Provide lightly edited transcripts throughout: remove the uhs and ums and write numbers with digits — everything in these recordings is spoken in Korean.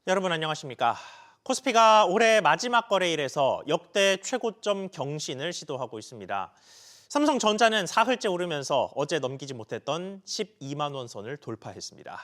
여러분 안녕하십니까? 코스피가 올해 마지막 거래일에서 역대 최고점 경신을 시도하고 있습니다. 삼성전자는 사흘째 오르면서 어제 넘기지 못했던 12만 원 선을 돌파했습니다.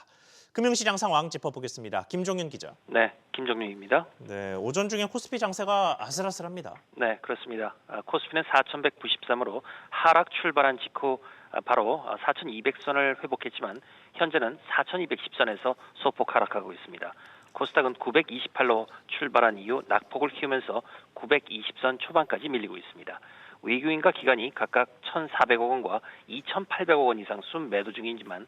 금융시장 상황 짚어보겠습니다. 김종윤 기자. 네, 김정윤입니다. 네, 오전 중에 코스피 장세가 아슬아슬합니다. 네, 그렇습니다. 코스피는 4,193으로 하락 출발한 직후 바로 4,200선을 회복했지만 현재는 4,210선에서 소폭 하락하고 있습니다. 코스닥은 928로 출발한 이후 낙폭을 키우면서 920선 초반까지 밀리고 있습니다. 외국인과 기관이 각각 1,400억 원과 2,800억 원 이상 순매도 중이지만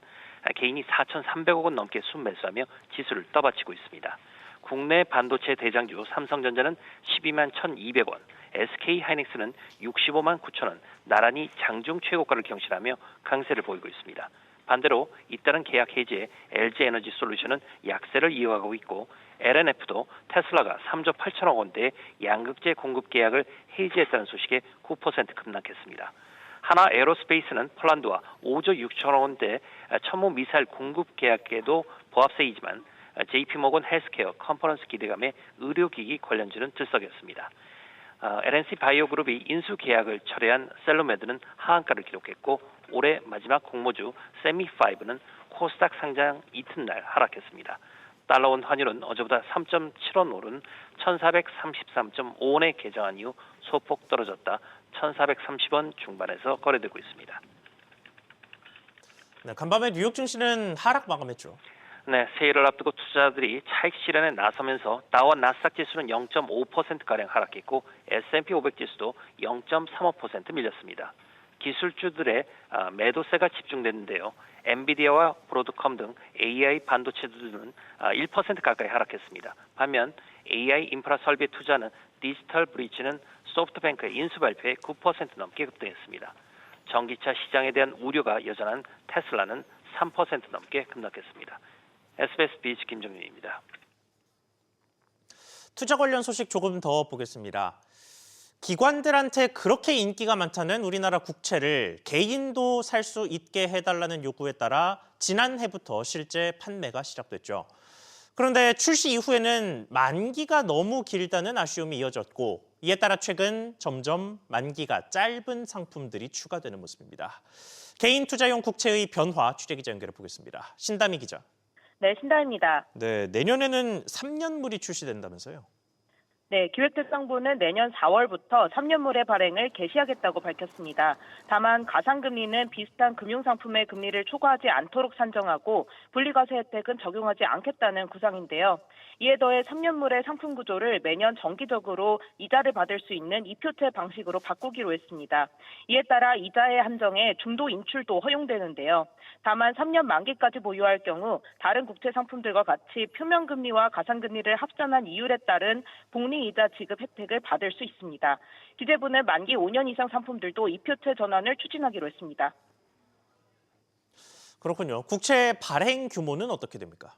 개인이 4,300억 원 넘게 순매수하며 지수를 떠받치고 있습니다. 국내 반도체 대장주 삼성전자는 12만 1,200원, SK하이닉스는 65만 9천 원, 나란히 장중 최고가를 경신하며 강세를 보이고 있습니다. 반대로 잇따른 계약 해지에 LG에너지솔루션은 약세를 이어가고 있고 LNF도 테슬라가 3조 8천억 원대의 양극재 공급 계약을 해지했다는 소식에 9% 급락했습니다. 하나 에어로스페이스는 폴란드와 5조 6천억 원대 천무 미사일 공급 계약에도 보합세이지만 JP모건 헬스케어 컨퍼런스 기대감에 의료기기 관련주는 들썩였습니다. LNC 바이오그룹이 인수 계약을 철회한 셀로메드는 하한가를 기록했고 올해 마지막 공모주 세미5는 코스닥 상장 이튿날 하락했습니다. 달러원 환율은 어제보다 3.7원 오른 1433.5원에 개장한 이후 소폭 떨어졌다 1430원 중반에서 거래되고 있습니다. 네, 간밤에 뉴욕 증시는 하락 마감했죠. 네, 새해를 앞두고 투자자들이 차익 실현에 나서면서 다우와 나스닥 지수는 0.5%가량 하락했고 S&P 500 지수도 0.35% 밀렸습니다. 기술주들의 매도세가 집중됐는데요. 엔비디아와 브로드컴 등 AI 반도체들은 1% 가까이 하락했습니다. 반면 AI 인프라 설비에 투자하는 디지털 브릿지는 소프트뱅크의 인수 발표에 9% 넘게 급등했습니다. 전기차 시장에 대한 우려가 여전한 테슬라는 3% 넘게 급락했습니다. SBS 비즈 김정윤입니다. 투자 관련 소식 조금 더 보겠습니다. 기관들한테 그렇게 인기가 많다는 우리나라 국채를 개인도 살 수 있게 해달라는 요구에 따라 지난해부터 실제 판매가 시작됐죠. 그런데 출시 이후에는 만기가 너무 길다는 아쉬움이 이어졌고 이에 따라 최근 점점 만기가 짧은 상품들이 추가되는 모습입니다. 개인 투자용 국채의 변화 취재기자 연결해 보겠습니다. 신다미 기자. 네, 신다입니다. 네, 내년에는 3년물이 출시된다면서요? 네, 기획재정부는 내년 4월부터 3년물의 발행을 개시하겠다고 밝혔습니다. 다만 가상금리는 비슷한 금융상품의 금리를 초과하지 않도록 산정하고 분리과세 혜택은 적용하지 않겠다는 구상인데요. 이에 더해 3년물의 상품 구조를 매년 정기적으로 이자를 받을 수 있는 이표채 방식으로 바꾸기로 했습니다. 이에 따라 이자의 한정에 중도 인출도 허용되는데요. 다만 3년 만기까지 보유할 경우 다른 국채 상품들과 같이 표면금리와 가상금리를 합산한 이율에 따른 복리이자 지급 혜택을 받을 수 있습니다. 기재부는 만기 5년 이상 상품들도 이표채 전환을 추진하기로 했습니다. 그렇군요. 국채 발행 규모는 어떻게 됩니까?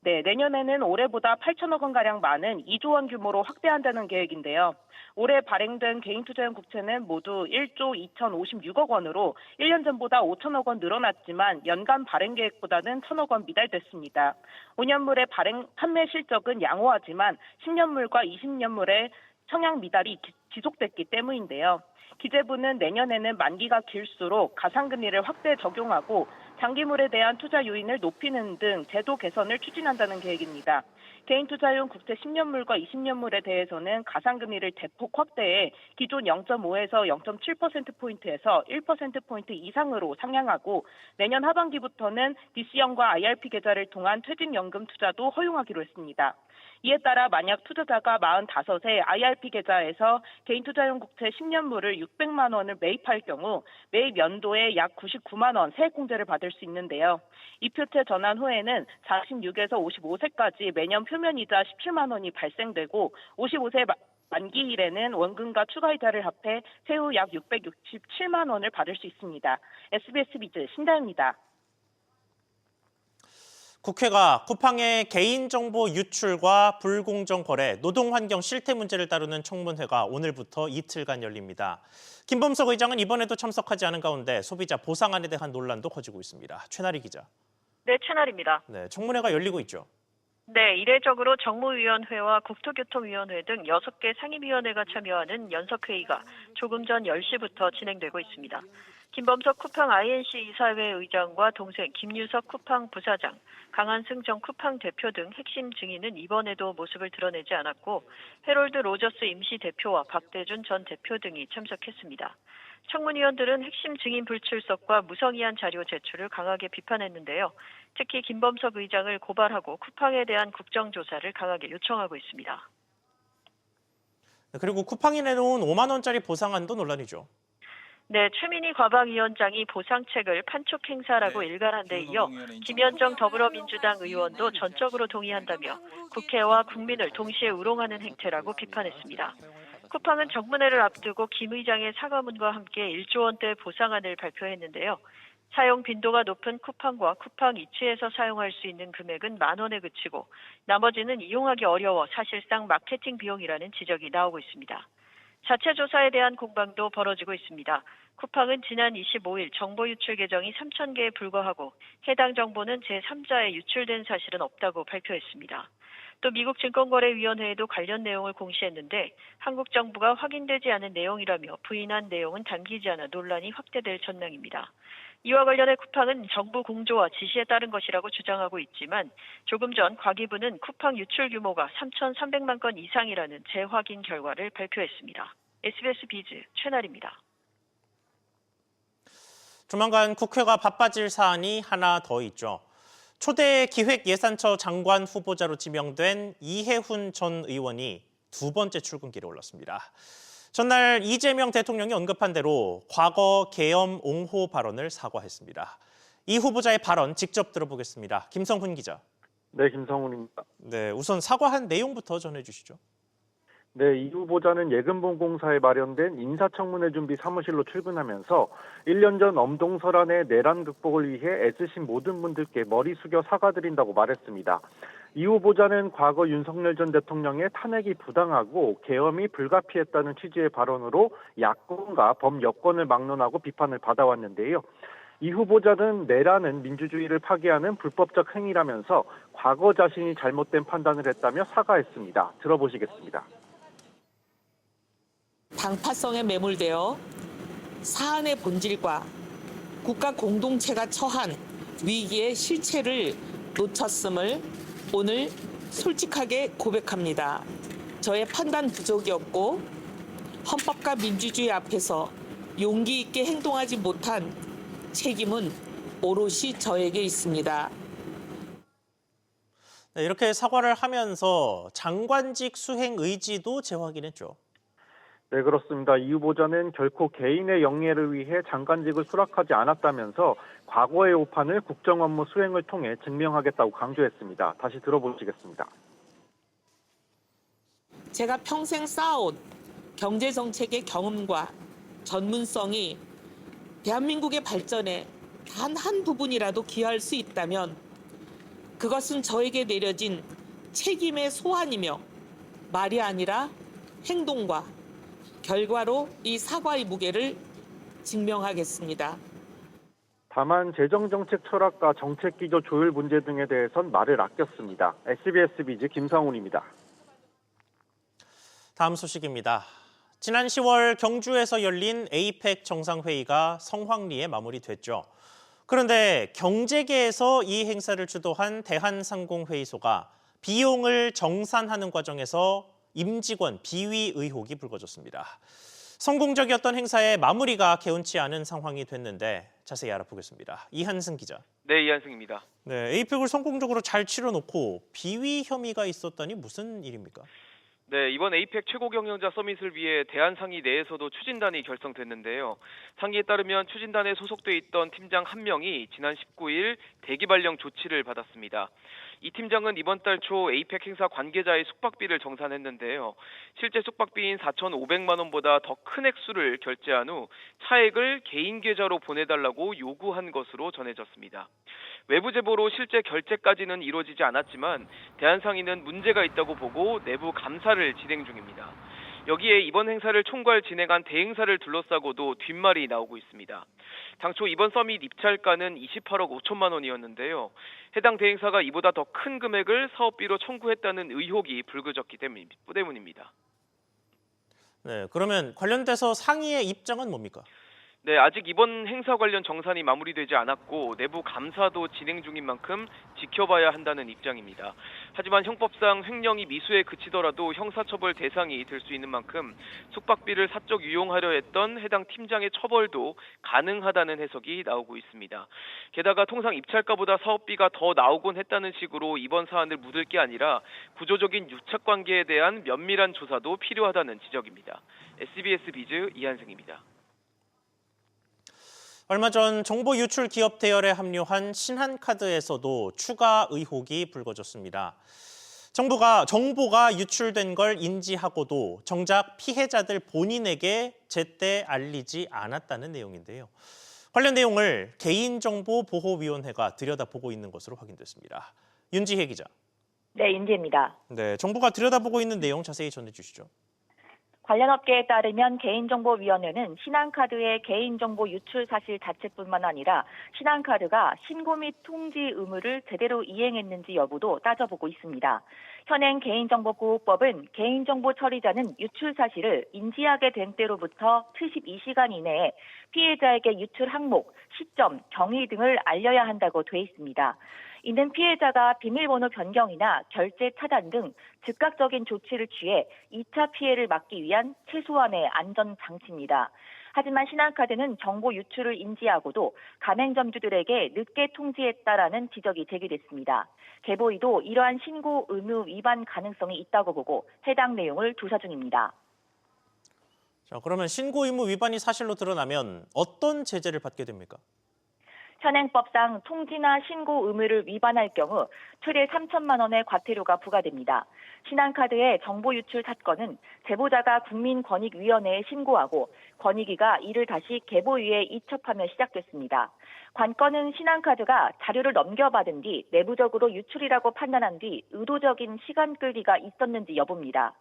네, 내년에는 올해보다 8천억 원가량 많은 2조 원 규모로 확대한다는 계획인데요. 올해 발행된 개인 투자용 국채는 모두 1조 2,056억 원으로 1년 전보다 5천억 원 늘어났지만 연간 발행 계획보다는 1천억 원 미달됐습니다. 5년물의 발행 판매 실적은 양호하지만 10년물과 20년물의 성향 미달이 지속됐기 때문인데요. 기재부는 내년에는 만기가 길수록 가상금리를 확대 적용하고 장기물에 대한 투자 요인을 높이는 등 제도 개선을 추진한다는 계획입니다. 개인 투자용 국채 10년물과 20년물에 대해서는 가상금리를 대폭 확대해 기존 0.5에서 0.7%포인트에서 1%포인트 이상으로 상향하고 내년 하반기부터는 DC형과 IRP 계좌를 통한 퇴직연금 투자도 허용하기로 했습니다. 이에 따라 만약 투자자가 45세 IRP 계좌에서 개인 투자용 국채 10년물을 600만 원을 매입할 경우 매입 연도에 약 99만 원 세액공제를 받을 수 있는데요. 이표채 전환 후에는 46에서 55세까지 매년 표면이자 17만 원이 발생되고 55세 만기일에는 원금과 추가이자를 합해 세후 약 667만 원을 받을 수 있습니다. SBS 비즈 신다입니다. 국회가 쿠팡의 개인정보 유출과 불공정 거래, 노동환경 실태 문제를 다루는 청문회가 오늘부터 이틀간 열립니다. 김범석 의장은 이번에도 참석하지 않은 가운데 소비자 보상안에 대한 논란도 커지고 있습니다. 최나리 기자. 네, 채널입니다. 네, 청문회가 열리고 있죠. 네, 이례적으로 정무위원회와 국토교통위원회 등 6개 상임위원회가 참여하는 연석회의가 조금 전 10시부터 진행되고 있습니다. 김범석 쿠팡 INC 이사회 의장과 동생 김유석 쿠팡 부사장, 강한승 전 쿠팡 대표 등 핵심 증인은 이번에도 모습을 드러내지 않았고 해롤드 로저스 임시 대표와 박대준 전 대표 등이 참석했습니다. 청문위원들은 핵심 증인 불출석과 무성의한 자료 제출을 강하게 비판했는데요. 특히 김범석 의장을 고발하고 쿠팡에 대한 국정조사를 강하게 요청하고 있습니다. 그리고 쿠팡이 내놓은 5만 원짜리 보상안도 논란이죠. 네, 최민희 과방위원장이 보상책을 판촉 행사라고 일갈한 데 이어 김현정 더불어민주당 의원도 전적으로 동의한다며 국회와 국민을 동시에 우롱하는 행태라고 비판했습니다. 쿠팡은 정문회를 앞두고 김 의장의 사과문과 함께 1조 원대 보상안을 발표했는데요. 사용 빈도가 높은 쿠팡과 쿠팡 이츠에서 사용할 수 있는 금액은 10,000원에 그치고 나머지는 이용하기 어려워 사실상 마케팅 비용이라는 지적이 나오고 있습니다. 자체 조사에 대한 공방도 벌어지고 있습니다. 쿠팡은 지난 25일 정보 유출 계정이 3,000개에 불과하고 해당 정보는 제3자에 유출된 사실은 없다고 발표했습니다. 또 미국 증권거래위원회에도 관련 내용을 공시했는데 한국 정부가 확인되지 않은 내용이라며 부인한 내용은 담기지 않아 논란이 확대될 전망입니다. 이와 관련해 쿠팡은 정부 공조와 지시에 따른 것이라고 주장하고 있지만 조금 전 과기부는 쿠팡 유출 규모가 3,300만 건 이상이라는 재확인 결과를 발표했습니다. SBS 비즈 최나리입니다. 조만간 국회가 바빠질 사안이 하나 더 있죠. 초대 기획예산처 장관 후보자로 지명된 이해훈 전 의원이 2번째 출근길에 올랐습니다. 전날 이재명 대통령이 언급한 대로 과거 계엄 옹호 발언을 사과했습니다. 이 후보자의 발언 직접 들어보겠습니다. 김성훈 기자. 네, 김성훈입니다. 네, 우선 사과한 내용부터 전해주시죠. 네, 이 후보자는 예금보험공사에 마련된 인사청문회 준비 사무실로 출근하면서 1년 전 엄동설안의 내란 극복을 위해 애쓰신 모든 분들께 머리 숙여 사과드린다고 말했습니다. 이 후보자는 과거 윤석열 전 대통령의 탄핵이 부당하고 계엄이 불가피했다는 취지의 발언으로 야권과 범여권을 막론하고 비판을 받아왔는데요. 이 후보자는 내란은 민주주의를 파괴하는 불법적 행위라면서 과거 자신이 잘못된 판단을 했다며 사과했습니다. 들어보시겠습니다. 방파성에 매몰되어 사안의 본질과 국가 공동체가 처한 위기의 실체를 놓쳤음을 오늘 솔직하게 고백합니다. 저의 판단 부족이었고 헌법과 민주주의 앞에서 용기 있게 행동하지 못한 책임은 오롯이 저에게 있습니다. 네, 이렇게 사과를 하면서 장관직 수행 의지도 재확인했죠. 네, 그렇습니다. 이 후보자는 결코 개인의 영예를 위해 장관직을 수락하지 않았다면서 과거의 오판을 국정 업무 수행을 통해 증명하겠다고 강조했습니다. 다시 들어보시겠습니다. 제가 평생 쌓아온 경제정책의 경험과 전문성이 대한민국의 발전에 단 한 부분이라도 기여할 수 있다면 그것은 저에게 내려진 책임의 소환이며 말이 아니라 행동과 결과로 이 사과의 무게를 증명하겠습니다. 다만 재정정책 철학과 정책기조 조율 문제 등에 대해선 말을 아꼈습니다. SBS 비즈 김성훈입니다. 다음 소식입니다. 지난 10월 경주에서 열린 에이펙 정상회의가 성황리에 마무리됐죠. 그런데 경제계에서 이 행사를 주도한 대한상공회의소가 비용을 정산하는 과정에서 임직원 비위 의혹이 불거졌습니다. 성공적이었던 행사의 마무리가 개운치 않은 상황이 됐는데 자세히 알아보겠습니다. 이한승 기자. 네, 이한승입니다. 네, 에이펙을 성공적으로 잘 치러놓고 비위 혐의가 있었다니 무슨 일입니까? 네, 이번 에이펙 최고 경영자 서밋을 위해 대한상의 내에서도 추진단이 결성됐는데요. 상의에 따르면 추진단에 소속돼 있던 팀장 1명이 지난 19일 대기 발령 조치를 받았습니다. 이 팀장은 이번 달 초 에이펙 행사 관계자의 숙박비를 정산했는데요. 실제 숙박비인 4,500만 원보다 더 큰 액수를 결제한 후 차액을 개인 계좌로 보내달라고 요구한 것으로 전해졌습니다. 외부 제보로 실제 결제까지는 이루어지지 않았지만 대한상의는 문제가 있다고 보고 내부 감사를 진행 중입니다. 여기에 이번 행사를 총괄 진행한 대행사를 둘러싸고도 뒷말이 나오고 있습니다. 당초 이번 서밋 입찰가는 28억 5천만 원이었는데요. 해당 대행사가 이보다 더 큰 금액을 사업비로 청구했다는 의혹이 불거졌기 때문입니다. 네, 그러면 관련돼서 상의의 입장은 뭡니까? 네, 아직 이번 행사 관련 정산이 마무리되지 않았고 내부 감사도 진행 중인 만큼 지켜봐야 한다는 입장입니다. 하지만 형법상 횡령이 미수에 그치더라도 형사처벌 대상이 될 수 있는 만큼 숙박비를 사적 유용하려 했던 해당 팀장의 처벌도 가능하다는 해석이 나오고 있습니다. 게다가 통상 입찰가보다 사업비가 더 나오곤 했다는 식으로 이번 사안을 묻을 게 아니라 구조적인 유착관계에 대한 면밀한 조사도 필요하다는 지적입니다. SBS 비즈 이한승입니다. 얼마 전 정보 유출 기업 대열에 합류한 신한카드에서도 추가 의혹이 불거졌습니다. 정보가 유출된 걸 인지하고도 정작 피해자들 본인에게 제때 알리지 않았다는 내용인데요. 관련 내용을 개인정보보호위원회가 들여다보고 있는 것으로 확인됐습니다. 윤지혜 기자. 네, 윤지혜입니다. 네, 정부가 들여다보고 있는 내용 자세히 전해주시죠. 관련 업계에 따르면 개인정보위원회는 신한카드의 개인정보 유출 사실 자체뿐만 아니라 신한카드가 신고 및 통지 의무를 제대로 이행했는지 여부도 따져보고 있습니다. 현행 개인정보보호법은 개인정보 처리자는 유출 사실을 인지하게 된 때로부터 72시간 이내에 피해자에게 유출 항목, 시점, 경위 등을 알려야 한다고 돼 있습니다. 이는 피해자가 비밀번호 변경이나 결제 차단 등 즉각적인 조치를 취해 2차 피해를 막기 위한 최소한의 안전장치입니다. 하지만 신한카드는 정보 유출을 인지하고도 가맹점주들에게 늦게 통지했다라는 지적이 제기됐습니다. 개보위도 이러한 신고 의무 위반 가능성이 있다고 보고 해당 내용을 조사 중입니다. 자, 그러면 신고 의무 위반이 사실로 드러나면 어떤 제재를 받게 됩니까? 현행법상 통지나 신고 의무를 위반할 경우 최대 3천만 원의 과태료가 부과됩니다. 신한카드의 정보 유출 사건은 제보자가 국민권익위원회에 신고하고 권익위가 이를 다시 개보위에 이첩하며 시작됐습니다. 관건은 신한카드가 자료를 넘겨받은 뒤 내부적으로 유출이라고 판단한 뒤 의도적인 시간 끌기가 있었는지 여부입니다.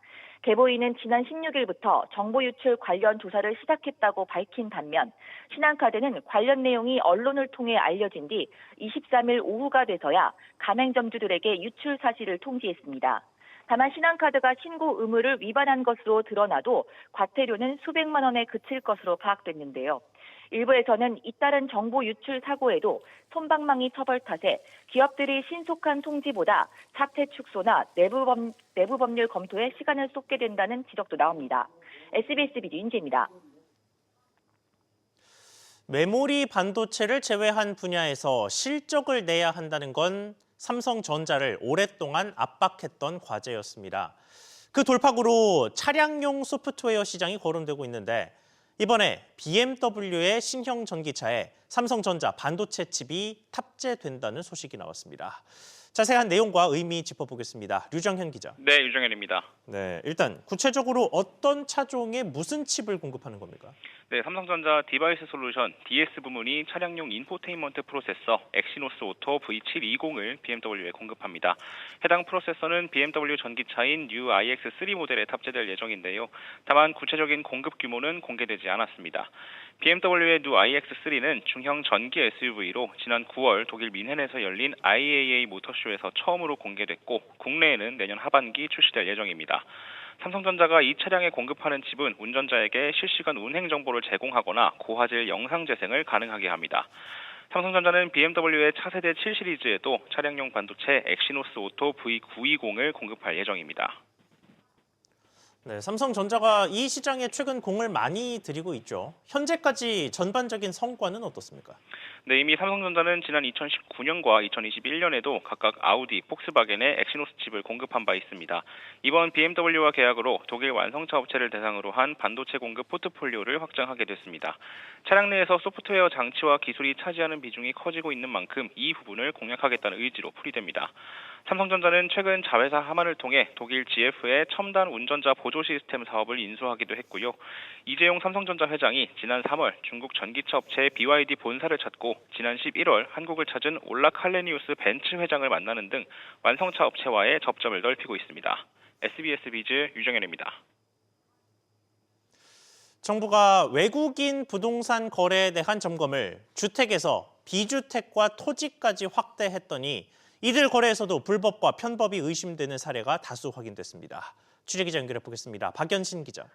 개보위는 지난 16일부터 정보 유출 관련 조사를 시작했다고 밝힌 반면 신한카드는 관련 내용이 언론을 통해 알려진 뒤 23일 오후가 돼서야 가맹점주들에게 유출 사실을 통지했습니다. 다만 신한카드가 신고 의무를 위반한 것으로 드러나도 과태료는 수백만 원에 그칠 것으로 파악됐는데요. 일부에서는 잇따른 정보 유출 사고에도 솜방망이 처벌 탓에 기업들이 신속한 통지보다 사태 축소나 내부 법률 검토에 시간을 쏟게 된다는 지적도 나옵니다. SBS 비즈 윤지혜입니다. 메모리 반도체를 제외한 분야에서 실적을 내야 한다는 건 삼성전자를 오랫동안 압박했던 과제였습니다. 그 돌파구로 차량용 소프트웨어 시장이 거론되고 있는데 이번에 BMW의 신형 전기차에 삼성전자 반도체 칩이 탑재된다는 소식이 나왔습니다. 자세한 내용과 의미 짚어보겠습니다. 류정현 기자. 네, 유정현입니다. 네, 일단 구체적으로 어떤 차종에 무슨 칩을 공급하는 겁니까? 네, 삼성전자 디바이스 솔루션 DS 부문이 차량용 인포테인먼트 프로세서 엑시노스 오토 V720을 BMW에 공급합니다. 해당 프로세서는 BMW 전기차인 뉴 iX3 모델에 탑재될 예정인데요. 다만 구체적인 공급 규모는 공개되지 않았습니다. BMW의 뉴 iX3는 중형 전기 SUV로 지난 9월 독일 민헨에서 열린 IAA 모터쇼에서 처음으로 공개됐고 국내에는 내년 하반기 출시될 예정입니다. 삼성전자가 이 차량에 공급하는 칩은 운전자에게 실시간 운행 정보를 제공하거나 고화질 영상 재생을 가능하게 합니다. 삼성전자는 BMW의 차세대 7 시리즈에도 차량용 반도체 엑시노스 오토 V920을 공급할 예정입니다. 네, 삼성전자가 이 시장에 최근 공을 많이 들이고 있죠. 현재까지 전반적인 성과는 어떻습니까? 네, 이미 삼성전자는 지난 2019년과 2021년에도 각각 아우디, 폭스바겐의 엑시노스 칩을 공급한 바 있습니다. 이번 BMW와 계약으로 독일 완성차 업체를 대상으로 한 반도체 공급 포트폴리오를 확장하게 됐습니다. 차량 내에서 소프트웨어 장치와 기술이 차지하는 비중이 커지고 있는 만큼 이 부분을 공략하겠다는 의지로 풀이됩니다. 삼성전자는 최근 자회사 하만을 통해 독일 GF의 첨단 운전자 보조 시스템 사업을 인수하기도 했고요. 이재용 삼성전자 회장이 지난 3월 중국 전기차 업체 BYD 본사를 찾고 지난 11월 한국을 찾은 올라 칼레니우스 벤츠 회장을 만나는 등 완성차 업체와의 접점을 넓히고 있습니다. SBS 비즈 유정현입니다. 정부가 외국인 부동산 거래에 대한 점검을 주택에서 비주택과 토지까지 확대했더니 이들 거래에서도 불법과 편법이 의심되는 사례가 다수 확인됐습니다. 취재기자 연결해 보겠습니다. 박연신 기자.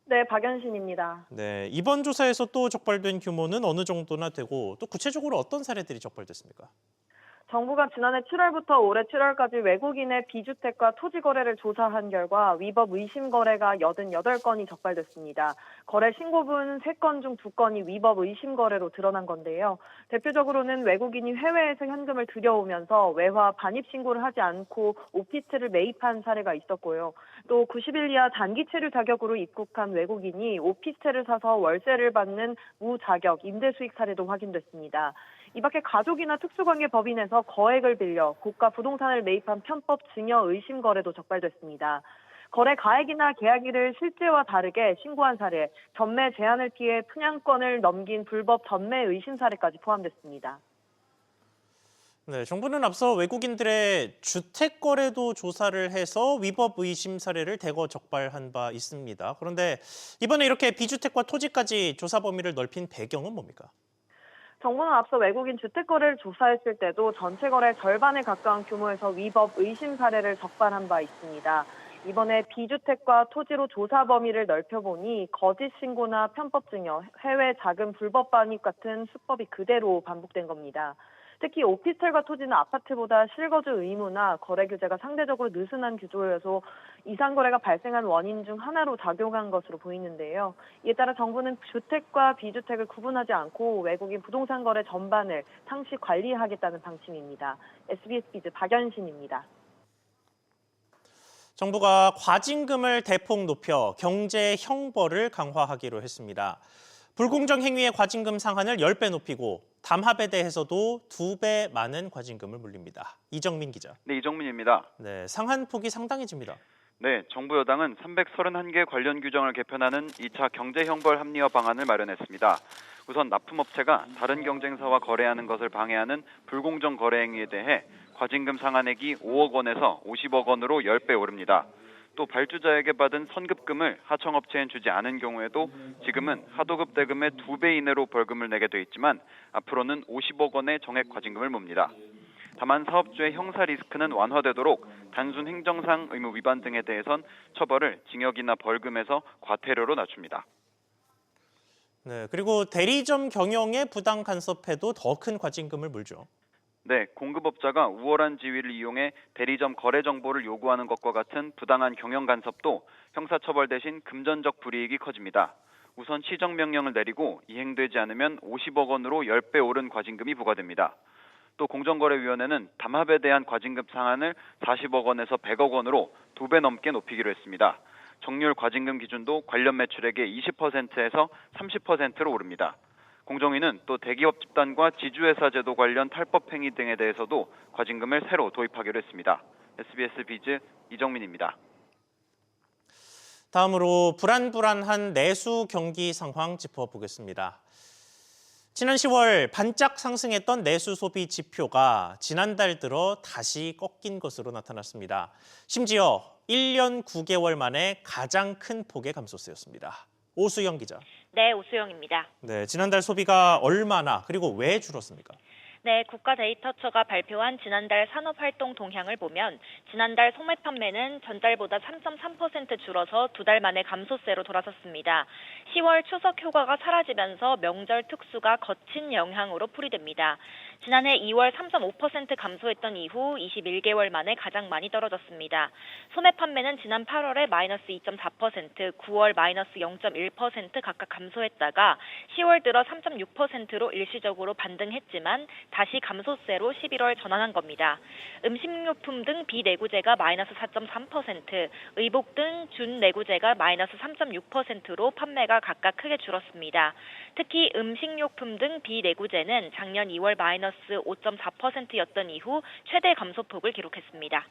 네, 박연신입니다. 네, 이번 조사에서 또 적발된 규모는 어느 정도나 되고 또 구체적으로 어떤 사례들이 적발됐습니까? 정부가 지난해 7월부터 올해 7월까지 외국인의 비주택과 토지 거래를 조사한 결과 위법 의심 거래가 88건이 적발됐습니다. 거래 신고분 3건 중 2건이 위법 의심 거래로 드러난 건데요. 대표적으로는 외국인이 해외에서 현금을 들여오면서 외화 반입 신고를 하지 않고 오피스텔을 매입한 사례가 있었고요. 또 90일 이하 단기 체류 자격으로 입국한 외국인이 오피스텔을 사서 월세를 받는 무자격 임대 수익 사례도 확인됐습니다. 이 밖에 가족이나 특수관계 법인에서 거액을 빌려 고가 부동산을 매입한 편법 증여 의심 거래도 적발됐습니다. 거래 가액이나 계약일을 실제와 다르게 신고한 사례, 전매 제한을 피해 분양권을 넘긴 불법 전매 의심 사례까지 포함됐습니다. 네, 정부는 앞서 외국인들의 주택 거래도 조사를 해서 위법 의심 사례를 대거 적발한 바 있습니다. 그런데 이번에 이렇게 비주택과 토지까지 조사 범위를 넓힌 배경은 뭡니까? 정부는 앞서 외국인 주택 거래를 조사했을 때도 전체 거래 절반에 가까운 규모에서 위법 의심 사례를 적발한 바 있습니다. 이번에 비주택과 토지로 조사 범위를 넓혀보니 거짓 신고나 편법 증여, 해외 자금 불법 반입 같은 수법이 그대로 반복된 겁니다. 특히 오피스텔과 토지는 아파트보다 실거주 의무나 거래 규제가 상대적으로 느슨한 구조여서 이상 거래가 발생한 원인 중 하나로 작용한 것으로 보이는데요. 이에 따라 정부는 주택과 비주택을 구분하지 않고 외국인 부동산 거래 전반을 상시 관리하겠다는 방침입니다. SBS 비즈 박연신입니다. 정부가 과징금을 대폭 높여 경제 형벌을 강화하기로 했습니다. 불공정 행위의 과징금 상한을 10배 높이고 담합에 대해서도 2배 많은 과징금을 물립니다. 이정민 기자. 네, 이정민입니다. 네, 상한 폭이 상당해집니다. 네, 정부 여당은 331개 관련 규정을 개편하는 2차 경제형벌 합리화 방안을 마련했습니다. 우선 납품업체가 다른 경쟁사와 거래하는 것을 방해하는 불공정 거래 행위에 대해 과징금 상한액이 5억 원에서 50억 원으로 10배 오릅니다. 또 발주자에게 받은 선급금을 하청업체엔 주지 않은 경우에도 지금은 하도급 대금의 2배 이내로 벌금을 내게 돼 있지만 앞으로는 50억 원의 정액 과징금을 묻니다. 다만 사업주의 형사 리스크는 완화되도록 단순 행정상 의무 위반 등에 대해선 처벌을 징역이나 벌금에서 과태료로 낮춥니다. 네, 그리고 대리점 경영에 부당 간섭해도 더 큰 과징금을 물죠. 네, 공급업자가 우월한 지위를 이용해 대리점 거래 정보를 요구하는 것과 같은 부당한 경영 간섭도 형사처벌 대신 금전적 불이익이 커집니다. 우선 시정명령을 내리고 이행되지 않으면 50억 원으로 10배 오른 과징금이 부과됩니다. 또 공정거래위원회는 담합에 대한 과징금 상한을 40억 원에서 100억 원으로 2배 넘게 높이기로 했습니다. 정률 과징금 기준도 관련 매출액의 20%에서 30%로 오릅니다. 공정위는 또 대기업 집단과 지주회사 제도 관련 탈법 행위 등에 대해서도 과징금을 새로 도입하기로 했습니다. SBS 비즈 이정민입니다. 다음으로 불안한 내수 경기 상황 짚어보겠습니다. 지난 10월 반짝 상승했던 내수 소비 지표가 지난달 들어 다시 꺾인 것으로 나타났습니다. 심지어 1년 9개월 만에 가장 큰 폭의 감소세였습니다. 오수영 기자. 네, 오수영입니다. 네, 지난달 소비가 얼마나 그리고 왜 줄었습니까? 네, 국가데이터처가 발표한 지난달 산업활동 동향을 보면 지난달 소매 판매는 전달보다 3.3% 줄어서 2달 만에 감소세로 돌아섰습니다. 10월 추석 효과가 사라지면서 명절 특수가 거친 영향으로 풀이됩니다. 지난해 2월 3.5% 감소했던 이후 21개월 만에 가장 많이 떨어졌습니다. 소매 판매는 지난 8월에 마이너스 2.4%, 9월 마이너스 0.1% 각각 감소했다가 10월 들어 3.6%로 일시적으로 반등했지만 다시 감소세로 11월 전환한 겁니다. 음식료품 등 비내구재가 마이너스 4.3%, 의복 등 준내구재가 마이너스 3.6%로 판매가 각각 크게 줄었습니다. 특히 음식료품 등 비내구재는 작년 2월 마이너스 5.4%였던 이후 최대 감소폭을 기록했습니다.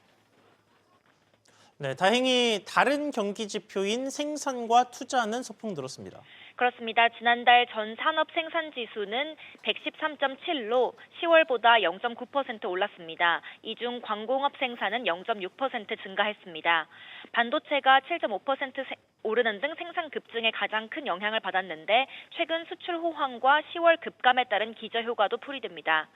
네, 다행히 다른 경기 지표인 생산과 투자는 소폭 늘었습니다. 그렇습니다. 지난달 전 산업 생산 지수는 113.7로 10월보다 0.9% 올랐습니다. 이 중 광공업 생산은 0.6% 증가했습니다. 반도체가 7.5% 오르는 등 생산 급증에 가장 큰 영향을 받았는데 최근 수출 호황과 10월 급감에 따른 기저효과도 풀이됩니다.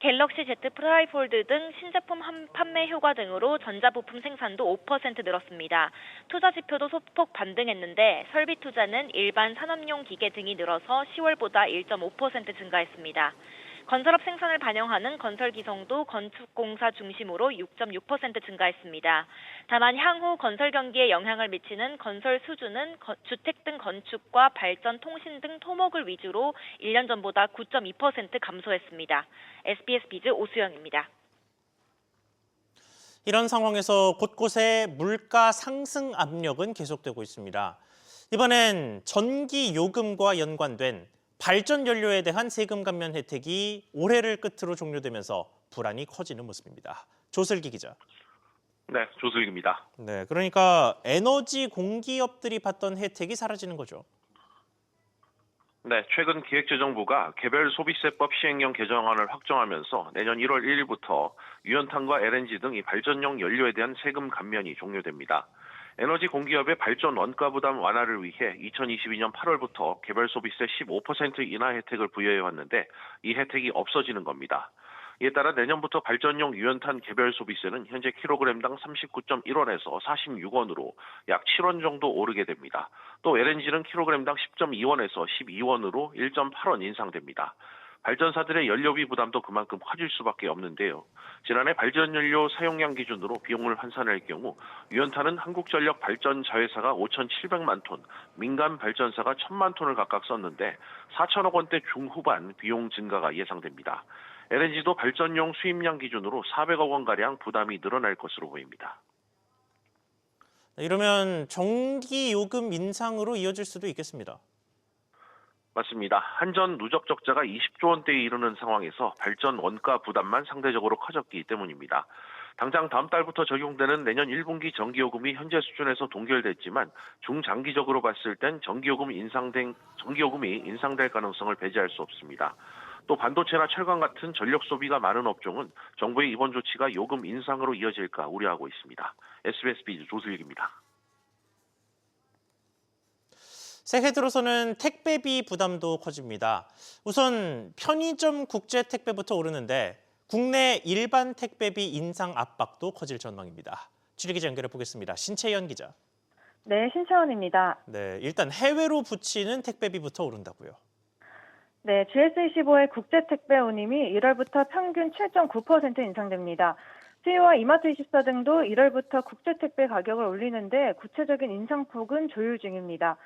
갤럭시 Z 프라이폴드 등 신제품 판매 효과 등으로 전자부품 생산도 5% 늘었습니다. 투자 지표도 소폭 반등했는데 설비 투자는 일반 산업용 기계 등이 늘어서 10월보다 1.5% 증가했습니다. 건설업 생산을 반영하는 건설 기성도 건축공사 중심으로 6.6% 증가했습니다. 다만 향후 건설 경기에 영향을 미치는 건설 수주는 주택 등 건축과 발전, 통신 등 토목을 위주로 1년 전보다 9.2% 감소했습니다. SBS 비즈 오수영입니다. 이런 상황에서 곳곳에 물가 상승 압력은 계속되고 있습니다. 이번엔 전기 요금과 연관된 발전 연료에 대한 세금 감면 혜택이 올해를 끝으로 종료되면서 불안이 커지는 모습입니다. 조슬기 기자. 네, 조슬기입니다. 네, 그러니까 에너지 공기업들이 받던 혜택이 사라지는 거죠. 네, 최근 기획재정부가 개별 소비세법 시행령 개정안을 확정하면서 내년 1월 1일부터 유연탄과 LNG 등 이 발전용 연료에 대한 세금 감면이 종료됩니다. 에너지 공기업의 발전 원가 부담 완화를 위해 2022년 8월부터 개별 소비세 15% 인하 혜택을 부여해 왔는데 이 혜택이 없어지는 겁니다. 이에 따라 내년부터 발전용 유연탄 개별 소비세는 현재 킬로그램당 39.1원에서 46원으로 약 7원 정도 오르게 됩니다. 또 LNG는 킬로그램당 10.2원에서 12원으로 1.8원 인상됩니다. 발전사들의 연료비 부담도 그만큼 커질 수밖에 없는데요. 지난해 발전연료 사용량 기준으로 비용을 환산할 경우 유연탄은 한국전력 발전자회사가 5,700만 톤, 민간 발전사가 1,000만 톤을 각각 썼는데 4천억 원대 중후반 비용 증가가 예상됩니다. LNG도 발전용 수입량 기준으로 400억 원가량 부담이 늘어날 것으로 보입니다. 이러면 전기 요금 인상으로 이어질 수도 있겠습니다. 맞습니다. 한전 누적 적자가 20조 원대에 이르는 상황에서 발전 원가 부담만 상대적으로 커졌기 때문입니다. 당장 다음 달부터 적용되는 내년 1분기 전기요금이 현재 수준에서 동결됐지만 중장기적으로 봤을 땐 전기요금이 인상될 가능성을 배제할 수 없습니다. 또 반도체나 철강 같은 전력 소비가 많은 업종은 정부의 이번 조치가 요금 인상으로 이어질까 우려하고 있습니다. SBS 비즈 조슬기입니다. 새해 들어서는 택배비 부담도 커집니다. 우선 편의점 국제 택배부터 오르는데 국내 일반 택배비 인상 압박도 커질 전망입니다. 취재기자 연결해 보겠습니다. 신채연 기자. 네, 신채원입니다. 네, 일단 해외로 붙이는 택배비부터 오른다고요. 네, GS25의 국제택배 운임이 1월부터 평균 7.9% 인상됩니다. 수요와 이마트24 등도 1월부터 국제택배 가격을 올리는데 구체적인 인상폭은 조율 중입니다.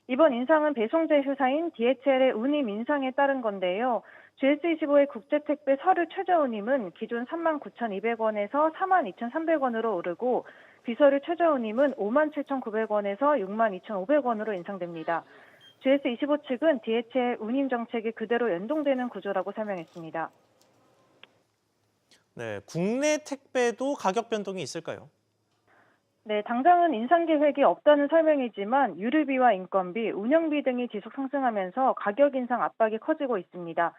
이번 인상은 배송제 회사인 DHL의 운임 인상에 따른 건데요. GS25의 국제택배 서류 최저 운임은 기존 39,200원에서 42,300원으로 오르고 비서류 최저 운임은 57,900원에서 62,500원으로 인상됩니다. GS25 측은 DHL 운임 정책이 그대로 연동되는 구조라고 설명했습니다. 네, 국내 택배도 가격 변동이 있을까요? 네, 당장은 인상 계획이 없다는 설명이지만 유류비와 인건비, 운영비 등이 지속 상승하면서 가격 인상 압박이 커지고 있습니다.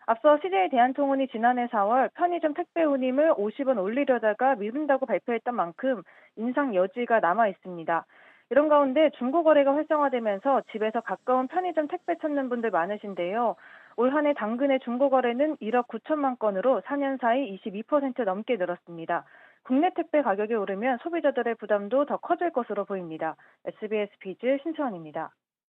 앞서 CJ 대한통운이 지난해 4월 편의점 택배 운임을 50원 올리려다가 미룬다고 발표했던 만큼 인상 여지가 남아 있습니다. 이런 가운데 중고거래가 활성화되면서 집에서 가까운 편의점 택배 찾는 분들 많으신데요. 올 한 해 당근의 중고거래는 1억 9천만 건으로 4년 사이 22% 넘게 늘었습니다. 국내 택배 가격이 오르면 소비자들의 부담도 더 커질 것으로 보입니다. SBS 비즈 신채원입니다.